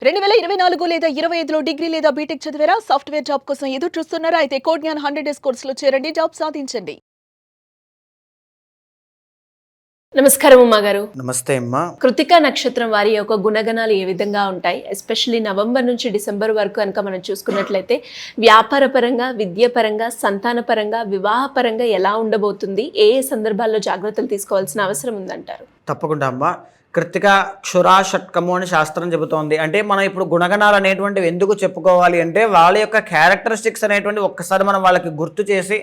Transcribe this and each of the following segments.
2024 లేదా 25లో డిగ్రీ లేదా బీటెక్ చదివారా? సాఫ్ట్‌వేర్ జాబ్ కోసం ఎదురు చూస్తున్నారా? అయితే కోడ్ జ్ఞాన్ 100 డేస్ కోర్సులో చేరండి. జాబ్ సాధించండి. నమస్కారం అమ్మా గారు. నమస్తే అమ్మా. కృతికా నక్షత్రం వారి యొక్క గుణగణాలు ఏ విధంగా ఉంటాయి? ఎస్పెషల్లీ నవంబర్ నుంచి డిసెంబర్ వరకు కనుక మనం చూసుకున్నట్లయితే వ్యాపార పరంగా, విద్య పరంగా, సంతాన పరంగా, వివాహ పరంగా ఎలా ఉండబోతుంది? ఏ సందర్భాల్లో జాగ్రత్తలు తీసుకోవాల్సిన అవసరం ఉందంటారు? తప్పకుండా అమ్మా. కృతిక క్షురా షట్కము అని శాస్త్రం చెబుతోంది. అంటే మనం ఇప్పుడు గుణగణాలు అనేటువంటివి ఎందుకు చెప్పుకోవాలి అంటే వాళ్ళ యొక్క క్యారెక్టరిస్టిక్స్ అనేటువంటి ఒక్కసారి మనం వాళ్ళకి గుర్తు చేసి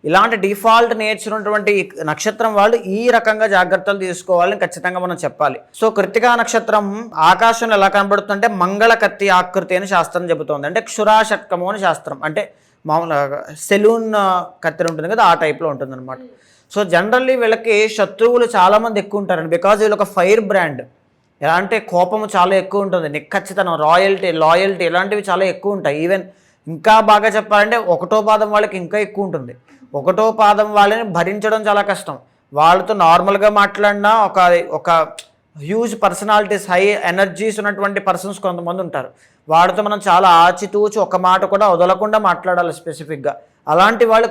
ఇలాంటి డిఫాల్ట్ నేచర్ ఉన్నటువంటి నక్షత్రం వాళ్ళు ఈ రకంగా జాగ్రత్తలు తీసుకోవాలని ఖచ్చితంగా మనం చెప్పాలి. సో కృతికా నక్షత్రం ఆకాశంలో ఎలా కనబడుతుందంటే మంగళ కత్తి ఆకృతి అని శాస్త్రం చెబుతోంది. అంటే క్షురా షట్కము అని శాస్త్రం, అంటే మామూలుగా సెలూన్ కత్తి ఉంటుంది కదా, ఆ టైప్లో ఉంటుంది అనమాట. సో జనరల్లీ వీళ్ళకి శత్రువులు చాలామంది ఎక్కువ ఉంటారండి. బికాజ్ వీళ్ళు ఒక ఫైర్ బ్రాండ్. ఎలా అంటే కోపము చాలా ఎక్కువ ఉంటుంది, నిక్కచ్చితనం, లాయల్టీ ఇలాంటివి చాలా ఎక్కువ ఉంటాయి. ఈవెన్ ఇంకా బాగా చెప్పాలంటే ఒకటో పాదం వాళ్ళకి ఇంకా ఎక్కువ ఉంటుంది. ఒకటో పాదం వాళ్ళని భరించడం చాలా కష్టం. వాళ్ళతో నార్మల్గా మాట్లాడినా ఒక హ్యూజ్ పర్సనాలిటీస్, హై ఎనర్జీస్ ఉన్నటువంటి పర్సన్స్ కొంతమంది ఉంటారు. వాడితో మనం చాలా ఆచితూచి ఒక మాట కూడా వదలకుండా మాట్లాడాలి స్పెసిఫిక్గా. అలాంటి వాళ్ళు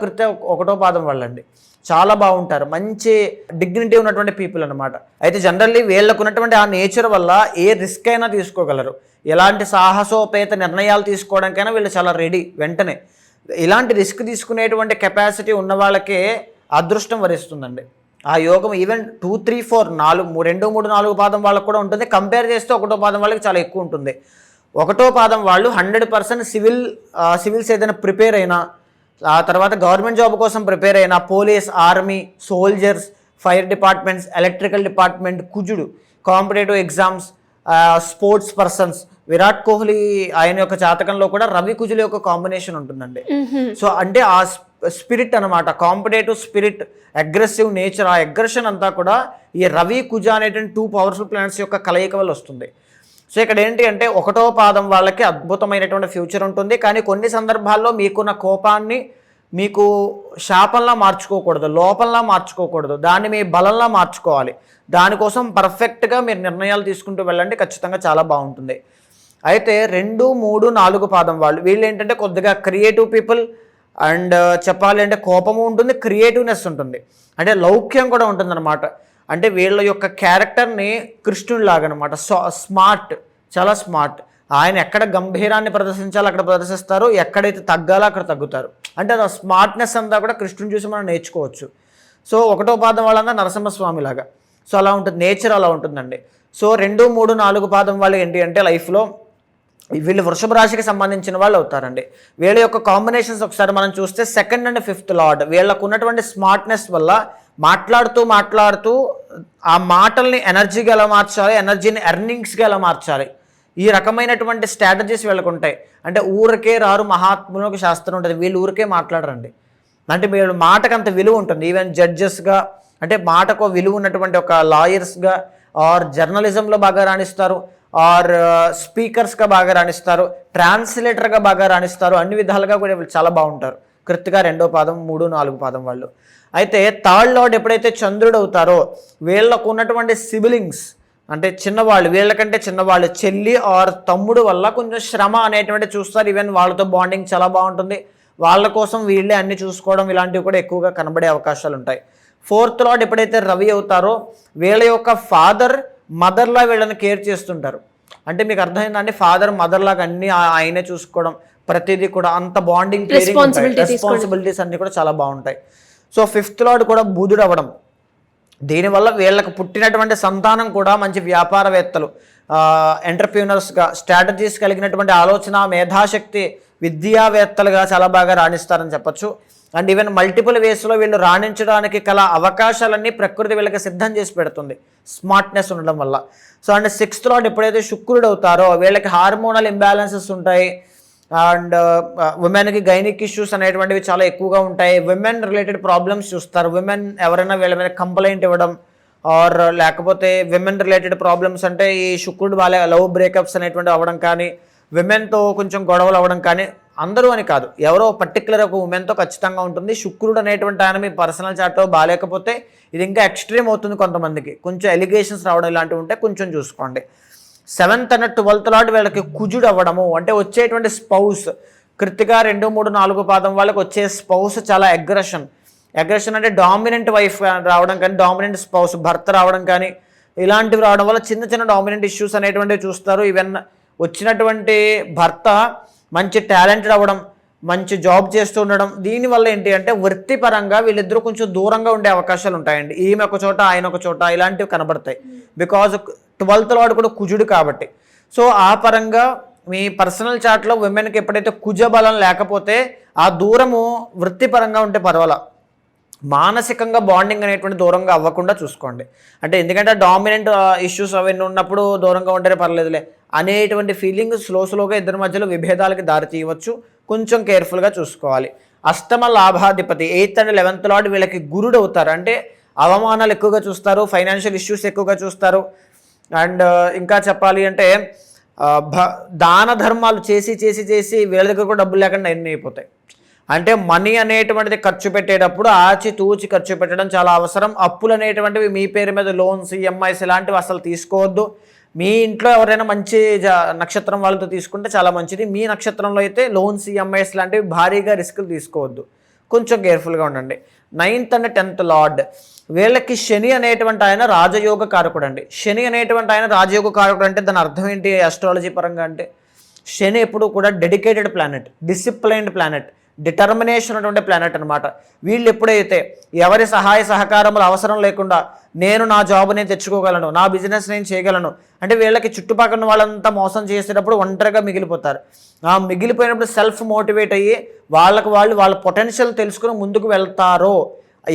ఒకటో పాదం వాళ్ళండి. చాలా బాగుంటారు, మంచి డిగ్నిటీ ఉన్నటువంటి పీపుల్ అనమాట. అయితే జనరల్లీ వీళ్ళకు ఉన్నటువంటి ఆ నేచర్ వల్ల ఏ రిస్క్ అయినా తీసుకోగలరు. ఎలాంటి సాహసోపేత నిర్ణయాలు తీసుకోవడానికైనా వీళ్ళు చాలా రెడీ. వెంటనే ఇలాంటి రిస్క్ తీసుకునేటువంటి కెపాసిటీ ఉన్న వాళ్ళకే అదృష్టం వరిస్తుందండి. ఆ యోగం ఈవెన్ 2, 3, 4, 2, 3, 4 పాదం వాళ్ళకు కూడా ఉంటుంది. కంపేర్ చేస్తే ఒకటో పాదం వాళ్ళకి చాలా ఎక్కువ ఉంటుంది. ఒకటో పాదం వాళ్ళు 100% సివిల్స్ ఏదైనా ప్రిపేర్ అయినా, ఆ తర్వాత గవర్నమెంట్ జాబ్ కోసం ప్రిపేర్ అయిన police, army, soldiers, fire departments, electrical department, కుజుడు, competitive exams, sports persons. Virat Kohli ఆయన యొక్క జాతకంలో కూడా రవి కుజుల యొక్క కాంబినేషన్ ఉంటుందండి. సో అంటే ఆ స్పిరిట్ అనమాట, కాంపిటేటివ్ స్పిరిట్, అగ్రెసివ్ నేచర్, ఆ అగ్రెషన్ అంతా కూడా ఈ రవి కుజ అనేటువంటి 2 పవర్ఫుల్ ప్లానెట్స్ యొక్క కలయిక వల్ల వస్తుంది. సో ఇక్కడ ఏంటి అంటే ఒకటో పాదం వాళ్ళకి అద్భుతమైనటువంటి ఫ్యూచర్ ఉంటుంది. కానీ కొన్ని సందర్భాల్లో మీకున్న కోపాన్ని మీకు శాపంలా మార్చుకోకూడదు, లోపంలా మార్చుకోకూడదు, దాన్ని మీ బలంలా మార్చుకోవాలి. దానికోసం పర్ఫెక్ట్గా మీరు నిర్ణయాలు తీసుకుంటూ వెళ్ళండి, ఖచ్చితంగా చాలా బాగుంటుంది. అయితే 2, 3, 4 పాదం వాళ్ళు వీళ్ళు ఏంటంటే కొద్దిగా క్రియేటివ్ పీపుల్. అండ్ చెప్పాలి అంటే కోపము ఉంటుంది, క్రియేటివ్నెస్ ఉంటుంది, అంటే లౌక్యం కూడా ఉంటుందన్నమాట. అంటే వీళ్ళ యొక్క క్యారెక్టర్ని కృష్ణుడిలాగనమాట. స్మార్ట్, చాలా స్మార్ట్. ఆయన ఎక్కడ గంభీరాన్ని ప్రదర్శించాలో అక్కడ ప్రదర్శిస్తారు, ఎక్కడైతే తగ్గాలో అక్కడ తగ్గుతారు. అంటే ఆ స్మార్ట్నెస్ అంతా కూడా కృష్ణుని చూసి మనం నేర్చుకోవచ్చు. సో ఒకటో పాదం వాళ్ళంతా నరసింహస్వామి లాగా. సో అలా ఉంటుంది, నేచర్ అలా ఉంటుందండి. సో 2, 3, 4 పాదం వాళ్ళు ఏంటి అంటే లైఫ్లో వీళ్ళు వృషభ రాశికి సంబంధించిన వాళ్ళు అవుతారండి. వీళ్ళ యొక్క కాంబినేషన్స్ ఒకసారి మనం చూస్తే 2nd and 5th లార్డ్. వీళ్ళకు ఉన్నటువంటి స్మార్ట్నెస్ వల్ల మాట్లాడుతూ ఆ మాటల్ని ఎనర్జీగా ఎలా మార్చాలి, ఎనర్జీని ఎర్నింగ్స్గా ఎలా మార్చాలి, ఈ రకమైనటువంటి స్ట్రాటజీస్ వీళ్ళకు ఉంటాయి. అంటే ఊరికే రారు మహాత్ములు ఒక శాస్త్రం ఉంటుంది, వీళ్ళు ఊరికే మాట్లాడరండి. అంటే వీళ్ళు మాటకు అంత విలువ ఉంటుంది. ఈవెన్ జడ్జెస్గా, అంటే మాటకు విలువ ఉన్నటువంటి ఒక లాయర్స్గా, ఆర్ జర్నలిజంలో బాగా రాణిస్తారు, ఆర్ స్పీకర్స్గా బాగా రాణిస్తారు, ట్రాన్స్లేటర్గా బాగా రాణిస్తారు. అన్ని విధాలుగా కూడా వీళ్ళు చాలా బాగుంటారు. కృతిగా 2వ పాదం, 3, 4 పాదం వాళ్ళు. అయితే 3rd లార్డ్ ఎప్పుడైతే చంద్రుడు అవుతారో వీళ్ళకు ఉన్నటువంటి సిబిలింగ్స్, అంటే చిన్నవాళ్ళు, వీళ్ళకంటే చిన్నవాళ్ళు, చెల్లి ఆర్ తమ్ముడు వల్ల కొంచెం శ్రమ అనేటువంటి చూస్తారు. ఈవెన్ వాళ్ళతో బాండింగ్ చాలా బాగుంటుంది. వాళ్ళ కోసం వీళ్ళే అన్ని చూసుకోవడం ఇలాంటివి కూడా ఎక్కువగా కనబడే అవకాశాలు ఉంటాయి. 4th లార్డ్ ఎప్పుడైతే రవి అవుతారో వీళ్ళ యొక్క ఫాదర్, మదర్లా వీళ్ళని కేర్ చేస్తుంటారు. అంటే మీకు అర్థమైందండి, ఫాదర్ మదర్ లాగా అన్ని ఆయనే చూసుకోవడం, ప్రతిదీ కూడా అంత బాండింగ్, రెస్పాన్సిబిలిటీస్ అన్ని కూడా చాలా బాగుంటాయి. సో 5th లార్డ్ కూడా బుధుడు అవ్వడం, దీనివల్ల వీళ్ళకు పుట్టినటువంటి సంతానం కూడా మంచి వ్యాపారవేత్తలు, ఎంటర్ప్రీనర్స్గా, స్ట్రాటజీస్ కలిగినటువంటి ఆలోచన, మేధాశక్తి, విద్యావేత్తలుగా చాలా బాగా రాణిస్తారని చెప్పచ్చు. అండ్ ఈవెన్ మల్టిపుల్ వేస్లో వీళ్ళు రాణించడానికి గల అవకాశాలన్నీ ప్రకృతి వీళ్ళకి సిద్ధం చేసి పెడుతుంది, స్మార్ట్నెస్ ఉండడం వల్ల. సో అండ్ 6th లార్డ్ ఎప్పుడైతే శుక్రుడు అవుతారో వీళ్ళకి హార్మోనల్ ఇంబ్యాలెన్సెస్ ఉంటాయి. అండ్ ఉమెన్కి గైనిక్ ఇష్యూస్ అనేటువంటివి చాలా ఎక్కువగా ఉంటాయి. విమెన్ రిలేటెడ్ ప్రాబ్లమ్స్ చూస్తారు. విమెన్ ఎవరైనా వీళ్ళ మీద కంప్లైంట్ ఇవ్వడం, ఆర్ లేకపోతే విమెన్ రిలేటెడ్ ప్రాబ్లమ్స్ అంటే ఈ శుక్రుడు వాళ్ళ లవ్ బ్రేకప్స్ అనేటువంటి అవ్వడం కానీ, విమెన్తో కొంచెం గొడవలు అవ్వడం కానీ, అందరూ అని కాదు, ఎవరో పర్టికులర్ ఒక ఉమెన్తో ఖచ్చితంగా ఉంటుంది. శుక్రుడు అనేటువంటి ఆయన మీ పర్సనల్ చాట్లో బాగాలేకపోతే ఇది ఇంకా ఎక్స్ట్రీమ్ అవుతుంది. కొంతమందికి కొంచెం ఎలిగేషన్స్ రావడం ఇలాంటివి ఉంటే కొంచెం చూసుకోండి. 7th అండ్ 12th లాట్ వీళ్ళకి కుజుడు అవ్వడము, అంటే వచ్చేటువంటి స్పౌస్ కృత్తిక 2, 3, 4 పాదం వాళ్ళకి వచ్చే స్పౌస్ చాలా అగ్రెషన్ అంటే డామినెంట్ వైఫ్ రావడం కానీ, డామినెంట్ స్పౌస్ భర్త రావడం కానీ, ఇలాంటివి రావడం వల్ల చిన్న చిన్న డామినెంట్ ఇష్యూస్ అనేటువంటివి చూస్తారు. ఈవెన్ వచ్చినటువంటి భర్త మంచి టాలెంటెడ్ అవ్వడం, మంచి జాబ్ చేస్తూ ఉండడం, దీనివల్ల ఏంటి అంటే వృత్తిపరంగా వీళ్ళిద్దరూ కొంచెం దూరంగా ఉండే అవకాశాలు ఉంటాయండి. ఈమె ఒక చోట, ఆయన ఒక చోట, ఇలాంటివి కనబడతాయి. బికాజ్ 12th లార్డ్ కూడా కుజుడు కాబట్టి. సో ఆ పరంగా మీ పర్సనల్ చార్ట్లో విమెన్కి ఎప్పుడైతే కుజ బలం లేకపోతే ఆ దూరము వృత్తిపరంగా ఉంటే పర్వాలా, మానసికంగా బాండింగ్ అనేటువంటి దూరంగా అవ్వకుండా చూసుకోండి. అంటే ఎందుకంటే డామినెంట్ ఇష్యూస్ అవన్నీ ఉన్నప్పుడు దూరంగా ఉంటేనే పర్లేదులే అనేటువంటి ఫీలింగ్ స్లోగా ఇద్దరి మధ్యలో విభేదాలకి దారి తీయవచ్చు. కొంచెం కేర్ఫుల్గా చూసుకోవాలి. అష్టమ లాభాధిపతి 8th అండ్ 11th లార్డ్ వీళ్ళకి గురుడు అవుతారు. అంటే అవమానాలు ఎక్కువగా చూస్తారు, ఫైనాన్షియల్ ఇష్యూస్ ఎక్కువగా చూస్తారు. అండ్ ఇంకా చెప్పాలి అంటే దాన ధర్మాలు చేసి వీళ్ళ దగ్గర కూడా డబ్బులు లేకుండా ఎన్ని అయిపోతాయి. అంటే మనీ అనేటువంటిది ఖర్చు పెట్టేటప్పుడు ఆచితూచి ఖర్చు పెట్టడం చాలా అవసరం. అప్పులు అనేటువంటివి మీ పేరు మీద లోన్స్, ఈఎంఐస్ ఇలాంటివి అసలు తీసుకోవద్దు. మీ ఇంట్లో ఎవరైనా మంచి నక్షత్రం వాళ్ళతో తీసుకుంటే చాలా మంచిది. మీ నక్షత్రంలో అయితే లోన్స్, ఈఎంఐస్ లాంటివి భారీగా రిస్కులు తీసుకోవద్దు, కొంచెం కేర్ఫుల్గా ఉండండి. 9th అండ్ 10th లార్డ్ వీళ్ళకి శని అనేటువంటి ఆయన రాజయోగ కారకుడు అండి. శని అనేటువంటి ఆయన రాజయోగ కారకుడు అంటే దాని అర్థం ఏంటి ఆస్ట్రాలజీ పరంగా అంటే, శని ఎప్పుడు కూడా dedicated planet, disciplined planet, determination అటువంటి ప్లానెట్ అనమాట. వీళ్ళు ఎప్పుడైతే ఎవరి సహాయ సహకారములు అవసరం లేకుండా నేను నా జాబ్ నేను తెచ్చుకోగలను, నా బిజినెస్ నేను చేయగలను అంటే వీళ్ళకి చుట్టుపక్కల వాళ్ళంతా మోసం చేసేటప్పుడు ఒంటరిగా మిగిలిపోతారు. ఆ మిగిలిపోయినప్పుడు సెల్ఫ్ మోటివేట్ అయ్యి వాళ్ళ పొటెన్షియల్ తెలుసుకుని ముందుకు వెళ్తారో,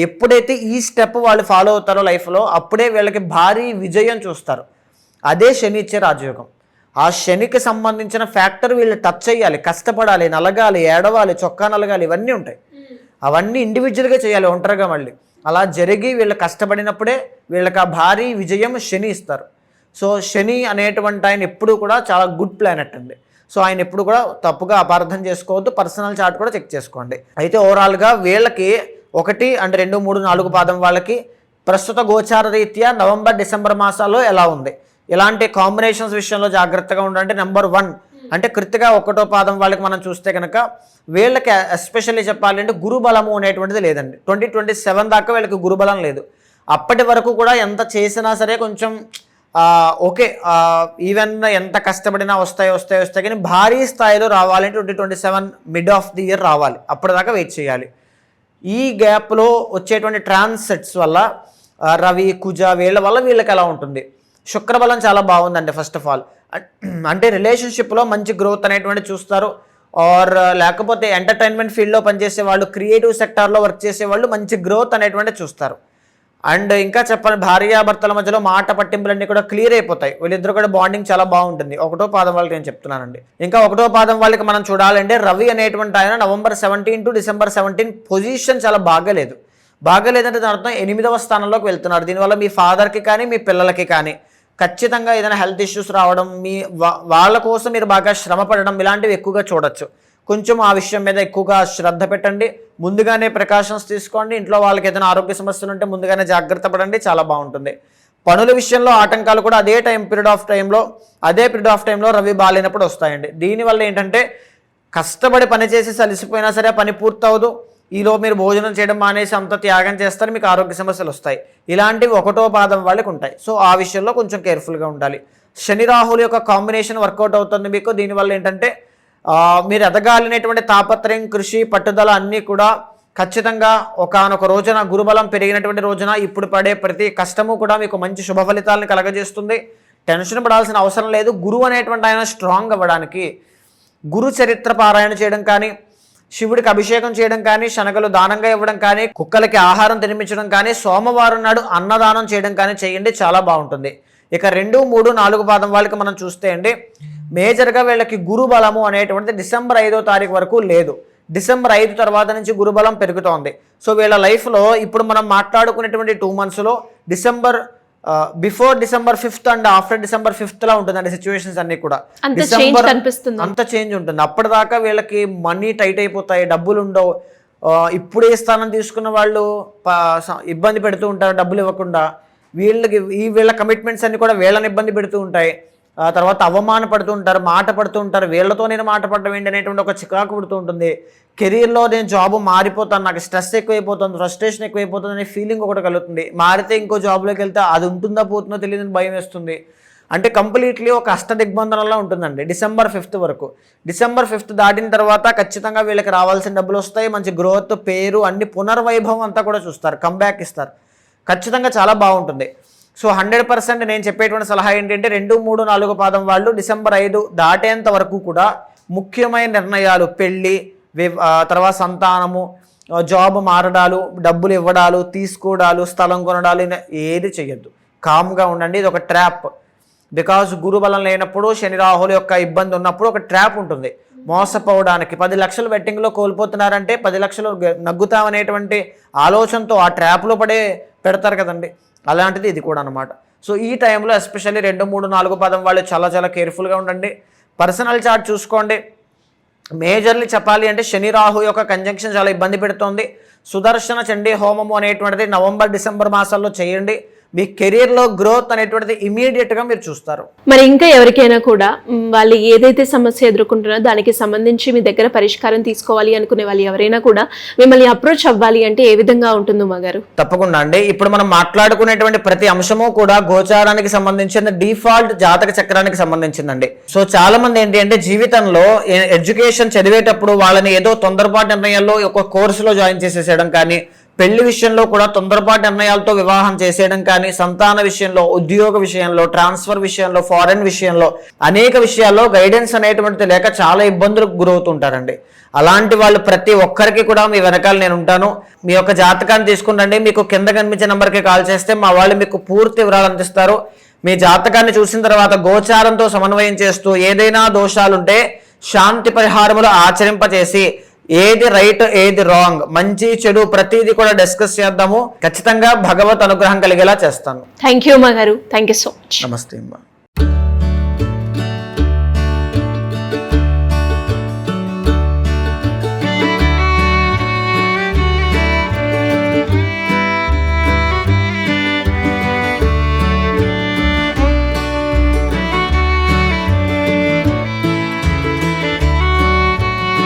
ఎప్పుడైతే ఈ స్టెప్ వాళ్ళు ఫాలో అవుతారో లైఫ్లో, అప్పుడే వీళ్ళకి భారీ విజయం చూస్తారు. అదే శని ఇచ్చే రాజయోగం. ఆ శనికి సంబంధించిన ఫ్యాక్టర్ వీళ్ళు టచ్ చేయాలి, కష్టపడాలి, నలగాలి, ఏడవాలి, చొక్కా నలగాలి, ఇవన్నీ ఉంటాయి. అవన్నీ ఇండివిజువల్గా చేయాలి, ఒంటరిగా. మళ్ళీ అలా జరిగి వీళ్ళు కష్టపడినప్పుడే వీళ్ళకి ఆ భారీ విజయం శని ఇస్తారు. సో శని అనేటువంటి ఆయన ఎప్పుడు కూడా చాలా గుడ్ ప్లానెట్ అండి. సో ఆయన ఎప్పుడు కూడా తప్పుగా అపార్థం చేసుకోవద్దు. పర్సనల్ చార్ట్ కూడా చెక్ చేసుకోండి. అయితే ఓవరాల్గా వీళ్ళకి 1 అండ్ 2, 3, 4 పాదం వాళ్ళకి ప్రస్తుత గోచార రీత్యా నవంబర్, డిసెంబర్ మాసాల్లో ఎలా ఉంది, ఇలాంటి కాంబినేషన్స్ విషయంలో జాగ్రత్తగా ఉండండి. నెంబర్ 1 అంటే కృత్తిక 1వ పాదం వాళ్ళకి మనం చూస్తే కనుక వీళ్ళకి ఎస్పెషల్లీ చెప్పాలంటే గురుబలము అనేటువంటిది లేదండి. 2027 దాకా వీళ్ళకి గురుబలం లేదు. అప్పటి వరకు కూడా ఎంత చేసినా సరే కొంచెం ఓకే, ఈవెన్ ఎంత కష్టపడినా వస్తాయి కానీ భారీ స్థాయిలో రావాలంటే 2027 మిడ్ ఆఫ్ ది ఇయర్ రావాలి. అప్పటిదాకా వెయిట్ చేయాలి. ఈ గ్యాప్లో వచ్చేటువంటి ట్రాన్సెట్స్ వల్ల రవి, కుజ వీళ్ళ వల్ల వీళ్ళకి ఎలా ఉంటుంది, శుక్రబలం చాలా బాగుందండి. ఫస్ట్ ఆఫ్ ఆల్ అంటే రిలేషన్షిప్లో మంచి గ్రోత్ అనేటువంటి చూస్తారు. ఆర్ లేకపోతే ఎంటర్టైన్మెంట్ ఫీల్డ్లో పనిచేసే వాళ్ళు, క్రియేటివ్ సెక్టార్లో వర్క్ చేసే వాళ్ళు మంచి గ్రోత్ అనేటువంటి చూస్తారు. అండ్ ఇంకా చెప్పాలి, భార్యాభర్తల మధ్యలో మాట పట్టింపులన్నీ కూడా క్లియర్ అయిపోతాయి. వీళ్ళిద్దరు కూడా బాండింగ్ చాలా బాగుంటుంది. 1వ పాదం వాళ్ళకి నేను చెప్తున్నానండి. ఇంకా 1వ పాదం వాళ్ళకి మనం చూడాలంటే రవి అనేటువంటి ఆయన నవంబర్ 17 టు డిసెంబర్ 17 పొజిషన్ చాలా బాగాలేదంటే దాని అర్థం 8వ స్థానంలోకి వెళ్తున్నారు. దీనివల్ల మీ ఫాదర్కి కానీ మీ పిల్లలకి కానీ ఖచ్చితంగా ఏదైనా హెల్త్ ఇష్యూస్ రావడం, వాళ్ళ కోసం మీరు బాగా శ్రమ పడడం, ఇలాంటివి ఎక్కువగా చూడొచ్చు. కొంచెం ఆ విషయం మీద ఎక్కువగా శ్రద్ధ పెట్టండి. ముందుగానే ప్రికాషన్స్ తీసుకోండి. ఇంట్లో వాళ్ళకి ఏదైనా ఆరోగ్య సమస్యలు ఉంటే ముందుగానే జాగ్రత్త పడండి, చాలా బాగుంటుంది. పనుల విషయంలో ఆటంకాలు కూడా అదే పీరియడ్ ఆఫ్ టైంలో రవి బాగాలేనప్పుడు వస్తాయండి. దీనివల్ల ఏంటంటే కష్టపడి పని చేసి అలసిపోయినా సరే పని పూర్తవదు. ఈలో మీరు భోజనం చేయడం మానేసి అంత త్యాగం చేస్తారు, మీకు ఆరోగ్య సమస్యలు వస్తాయి. ఇలాంటివి 1వ పాదం వాళ్ళకి ఉంటాయి. సో ఆ విషయంలో కొంచెం కేర్ఫుల్గా ఉండాలి. శని రాహుల యొక్క కాంబినేషన్ వర్కౌట్ అవుతుంది మీకు. దీనివల్ల ఏంటంటే మీరు ఎదగాలనేటువంటి తాపత్రయం, కృషి, పట్టుదల అన్నీ కూడా ఖచ్చితంగా ఒకానొక రోజున గురుబలం పెరిగినటువంటి రోజున ఇప్పుడు పడే ప్రతి కష్టము కూడా మీకు మంచి శుభ ఫలితాలను కలగజేస్తుంది. టెన్షన్ పడాల్సిన అవసరం లేదు. గురువు అనేటువంటి ఆయన స్ట్రాంగ్ అవ్వడానికి గురు చరిత్ర పారాయణ చేయడం కానీ, శివుడికి అభిషేకం చేయడం కానీ, శనగలు దానంగా ఇవ్వడం కానీ, కుక్కలకి ఆహారం తినిపించడం కానీ, సోమవారం నాడు అన్నదానం చేయడం కానీ చేయండి, చాలా బాగుంటుంది. ఇక 2, 3, 4 పాదం వాళ్ళకి మనం చూస్తే అండి మేజర్గా వీళ్ళకి గురుబలము అనేటువంటిది డిసెంబర్ 5వ తారీఖు వరకు లేదు. డిసెంబర్ 5 తర్వాత నుంచి గురుబలం పెరుగుతోంది. సో వీళ్ళ లైఫ్లో ఇప్పుడు మనం మాట్లాడుకునేటువంటి 2 monthsలో before December 5th and after December 5th లా ఉంటుందండి సిచ్యువేషన్స్ అన్ని కూడా. డిసెంబర్ అంత చేంజ్ ఉంటుంది. అప్పటిదాకా వీళ్ళకి మనీ టైట్ అయిపోతాయి, డబ్బులు ఉండవు. ఇప్పుడే స్థానం తీసుకున్న వాళ్ళు ఇబ్బంది పెడుతూ ఉంటారు డబ్బులు ఇవ్వకుండా. వీళ్ళ కమిట్మెంట్స్ అన్ని కూడా వీళ్ళని ఇబ్బంది పెడుతూ ఉంటాయి. తర్వాత అవమానపడుతూ ఉంటారు, మాట పడుతూ ఉంటారు, వీళ్ళతో నేను మాట పడడం ఏంటి అనేటువంటి ఒక చికాకు పడుతూ ఉంటుంది. కెరీర్లో నేను జాబ్ మారిపోతాను, నాకు స్ట్రెస్ ఎక్కువైపోతుంది, ఫ్రస్ట్రేషన్ ఎక్కువైపోతుంది అనే ఫీలింగ్ ఒకటి కలుగుతుంది. మారితే ఇంకో జాబ్లోకి వెళ్తే అది ఉంటుందా పోతుందో తెలియదని భయం వేస్తుంది. అంటే కంప్లీట్లీ ఒక అష్టదిగ్బంధనంలో ఉంటుందండి డిసెంబర్ 5th వరకు. డిసెంబర్ 5th దాటిన తర్వాత ఖచ్చితంగా వీళ్ళకి రావాల్సిన డబ్బులు వస్తాయి, మంచి గ్రోత్, పేరు, అన్ని పునర్వైభవం అంతా కూడా చూస్తారు, కంబ్యాక్ ఇస్తారు. ఖచ్చితంగా చాలా బాగుంటుంది. సో 100% నేను చెప్పేటువంటి సలహా ఏంటంటే 2, 3, 4 పాదం వాళ్ళు డిసెంబర్ 5 దాటేంత వరకు కూడా ముఖ్యమైన నిర్ణయాలు, పెళ్ళి, తర్వాత సంతానము, జాబ్ మారడాలు, డబ్బులు ఇవ్వడాలు, తీసుకోవడాలు, స్థలం కొనడాలు ఏది చేయొద్దు. కామ్గా ఉండండి. ఇది ఒక ట్రాప్. బికాజ్ గురు బలం లేనప్పుడు, శని రాహుల యొక్క ఇబ్బంది ఉన్నప్పుడు ఒక ట్రాప్ ఉంటుంది మోసపోవడానికి. 10 లక్షలు బెట్టింగ్లో కోల్పోతున్నారంటే 10 లక్షలు నగ్గుతామనేటువంటి ఆలోచనతో ఆ ట్రాప్లో పెడతారు కదండి. అలాంటిది ఇది కూడా అనమాట. సో ఈ టైంలో ఎస్పెషల్లీ 2, 3, 4 పాదం వాళ్ళు చాలా చాలా కేర్ఫుల్గా ఉండండి. పర్సనల్ చార్ట్ చూసుకోండి. మేజర్లీ చెప్పాలి అంటే శని రాహు యొక్క కంజంక్షన్ చాలా ఇబ్బంది పెడుతోంది. సుదర్శన చండీ హోమము అనేటువంటిది నవంబర్, డిసెంబర్ మాసాల్లో చేయండి. మీ కెరీర్లో గ్రోత్ అనేటువంటిది ఇమీడియట్గా మీరు చూస్తారు. మరి ఇంకా ఎవరికైనా కూడా వాళ్ళు ఏదైతే సమస్య ఎదుర్కొంటున్నారో దానికి సంబంధించి మీ దగ్గర పరిష్కారం తీసుకోవాలి అనుకునే వాళ్ళు ఎవరైనా కూడా మిమ్మల్ని అప్రోచ్ అవ్వాలి అంటే ఏ విధంగా ఉంటుంది ఉమాగారు? తప్పకుండా అండి. ఇప్పుడు మనం మాట్లాడుకునేటువంటి ప్రతి అంశము కూడా గోచారానికి సంబంధించిన డిఫాల్ట్ జాతక చక్రానికి సంబంధించిందండి. సో చాలా మంది ఏంటి అంటే జీవితంలో ఎడ్యుకేషన్ చదివేటప్పుడు వాళ్ళని ఏదో తొందరపాటు నిర్ణయాల్లో ఒక కోర్సులో జాయిన్ చేసేసేయడం కానీ, పెళ్లి విషయంలో కూడా తొందరపాటు నిర్ణయాలతో వివాహం చేసేయడం కానీ, సంతాన విషయంలో, ఉద్యోగ విషయంలో, ట్రాన్స్ఫర్ విషయంలో, ఫారెన్ విషయంలో, అనేక విషయాల్లో గైడెన్స్ అనేటువంటిది లేక చాలా ఇబ్బందులకు గురవుతుంటారండి. అలాంటి వాళ్ళు ప్రతి ఒక్కరికి కూడా మీ వెనకాల నేను ఉంటాను. మీ యొక్క జాతకాన్ని తీసుకుంటండి. మీకు కింద కనిపించే నెంబర్కి కాల్ చేస్తే మా వాళ్ళు మీకు పూర్తి వివరాలు అందిస్తారు. మీ జాతకాన్ని చూసిన తర్వాత గోచారంతో సమన్వయం చేస్తూ ఏదైనా దోషాలుంటే శాంతి పరిహారములు ఆచరింపచేసి ఏది రైట్, ఏది రాంగ్, మంచి చెడు ప్రతిదీ కూడా డిస్కస్ చేద్దాము. ఖచ్చితంగా భగవత్ అనుగ్రహం కలిగేలా చేస్తాను. థ్యాంక్ యూ ఉమాగారు. Thank you so much. నమస్తే అమ్మా.